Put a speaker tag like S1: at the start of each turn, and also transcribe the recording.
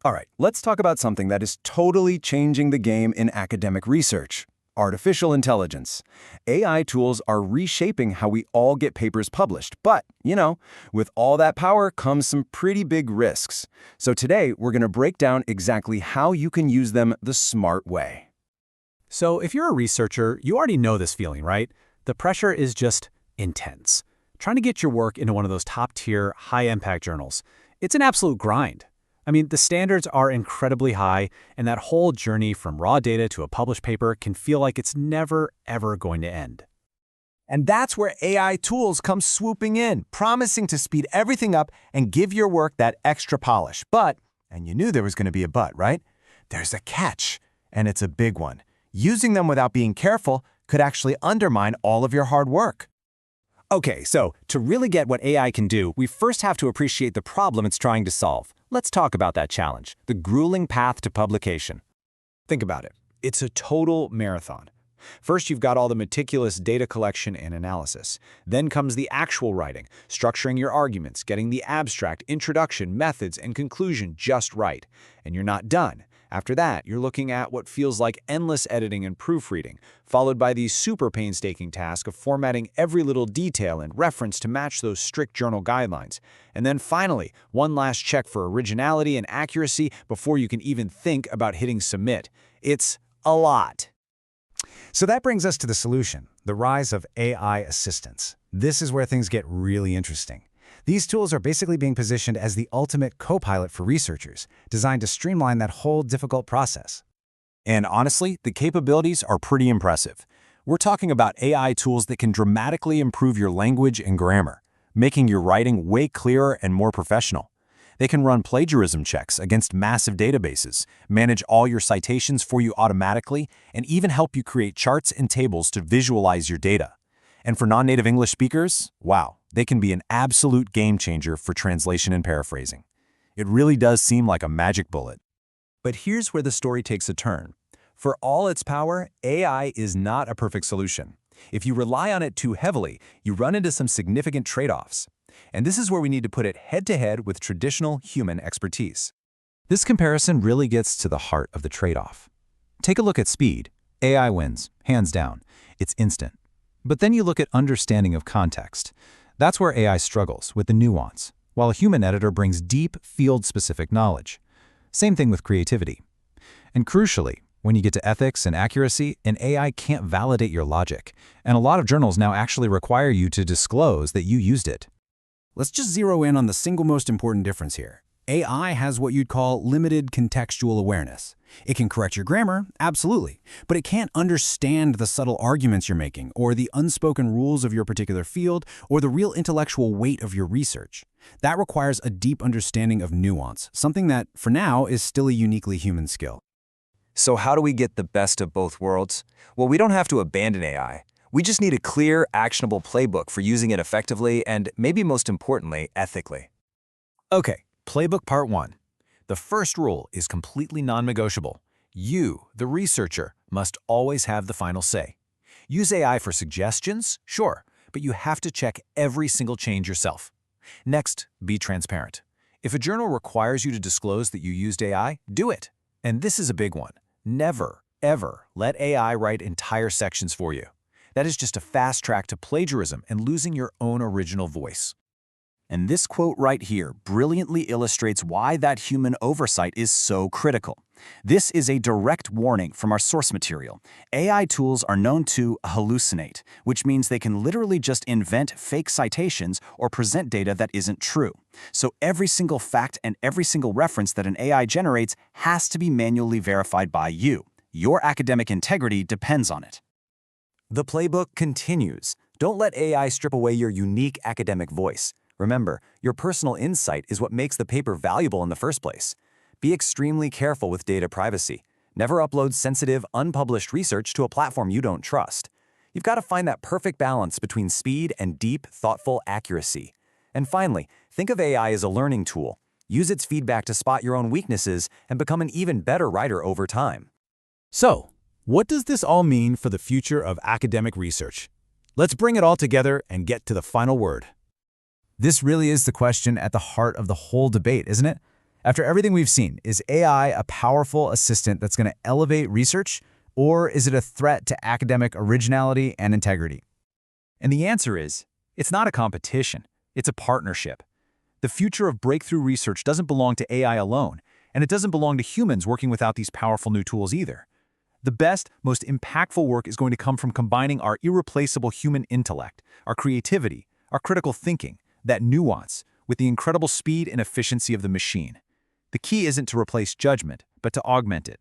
S1: All right, let's talk about something that is totally changing the game in academic research. Artificial intelligence. AI tools are reshaping how we all get papers published, but, with all that power comes some pretty big risks. So today, we're going to break down exactly how you can use them the smart way.
S2: So if you're a researcher, you already know this feeling, right? The pressure is just intense. Trying to get your work into one of those top-tier, high-impact journals. It's an absolute grind. I mean, the standards are incredibly high, and that whole journey from raw data to a published paper can feel like it's never, ever going to end.
S3: And that's where AI tools come swooping in, promising to speed everything up and give your work that extra polish. But, and you knew there was going to be a but, right? There's a catch, and it's a big one. Using them without being careful could actually undermine all of your hard work.
S4: Okay, so to really get what AI can do, we first have to appreciate the problem it's trying to solve. Let's talk about that challenge, the grueling path to publication.
S2: Think about it. It's a total marathon. First, you've got all the meticulous data collection and analysis. Then comes the actual writing, structuring your arguments, getting the abstract, introduction, methods, and conclusion just right. And you're not done. After that, you're looking at what feels like endless editing and proofreading, followed by the super painstaking task of formatting every little detail and reference to match those strict journal guidelines. And then finally, one last check for originality and accuracy before you can even think about hitting submit. It's a lot.
S5: So that brings us to the solution, the rise of AI assistants. This is where things get really interesting. These tools are basically being positioned as the ultimate co-pilot for researchers, designed to streamline that whole difficult process.
S1: And honestly, the capabilities are pretty impressive. We're talking about AI tools that can dramatically improve your language and grammar, making your writing way clearer and more professional. They can run plagiarism checks against massive databases, manage all your citations for you automatically, and even help you create charts and tables to visualize your data. And for non-native English speakers, wow, they can be an absolute game changer for translation and paraphrasing. It really does seem like a magic bullet.
S3: But here's where the story takes a turn. For all its power, AI is not a perfect solution. If you rely on it too heavily, you run into some significant trade-offs. And this is where we need to put it head-to-head with traditional human expertise.
S5: This comparison really gets to the heart of the trade-off. Take a look at speed. AI wins, hands down. It's instant. But then you look at understanding of context. That's where AI struggles with the nuance, while a human editor brings deep, field-specific knowledge. Same thing with creativity. And crucially, when you get to ethics and accuracy, an AI can't validate your logic, and a lot of journals now actually require you to disclose that you used it.
S1: Let's just zero in on the single most important difference here. AI has what you'd call limited contextual awareness. It can correct your grammar, absolutely, but it can't understand the subtle arguments you're making, or the unspoken rules of your particular field, or the real intellectual weight of your research. That requires a deep understanding of nuance, something that, for now, is still a uniquely human skill.
S3: So how do we get the best of both worlds? Well, we don't have to abandon AI. We just need a clear, actionable playbook for using it effectively and, maybe most importantly, ethically.
S2: Okay, playbook part 1. The first rule is completely non-negotiable. You, the researcher, must always have the final say. Use AI for suggestions, sure, but you have to check every single change yourself. Next, be transparent. If a journal requires you to disclose that you used AI, do it. And this is a big one. Never, ever let AI write entire sections for you. That is just a fast track to plagiarism and losing your own original voice.
S1: And this quote right here brilliantly illustrates why that human oversight is so critical. This is a direct warning from our source material. AI tools are known to hallucinate, which means they can literally just invent fake citations or present data that isn't true. So every single fact and every single reference that an AI generates has to be manually verified by you. Your academic integrity depends on it.
S3: The playbook continues. Don't let AI strip away your unique academic voice. Remember, your personal insight is what makes the paper valuable in the first place. Be extremely careful with data privacy. Never upload sensitive, unpublished research to a platform you don't trust. You've got to find that perfect balance between speed and deep, thoughtful accuracy. And finally, think of AI as a learning tool. Use its feedback to spot your own weaknesses and become an even better writer over time.
S2: So, what does this all mean for the future of academic research? Let's bring it all together and get to the final word.
S5: This really is the question at the heart of the whole debate, isn't it?
S2: After everything we've seen, is AI a powerful assistant that's going to elevate research, or is it a threat to academic originality and integrity?
S5: And the answer is, it's not a competition, it's a partnership. The future of breakthrough research doesn't belong to AI alone, and it doesn't belong to humans working without these powerful new tools either. The best, most impactful work is going to come from combining our irreplaceable human intellect, our creativity, our critical thinking, that nuance, with the incredible speed and efficiency of the machine. The key isn't to replace judgment, but to augment it.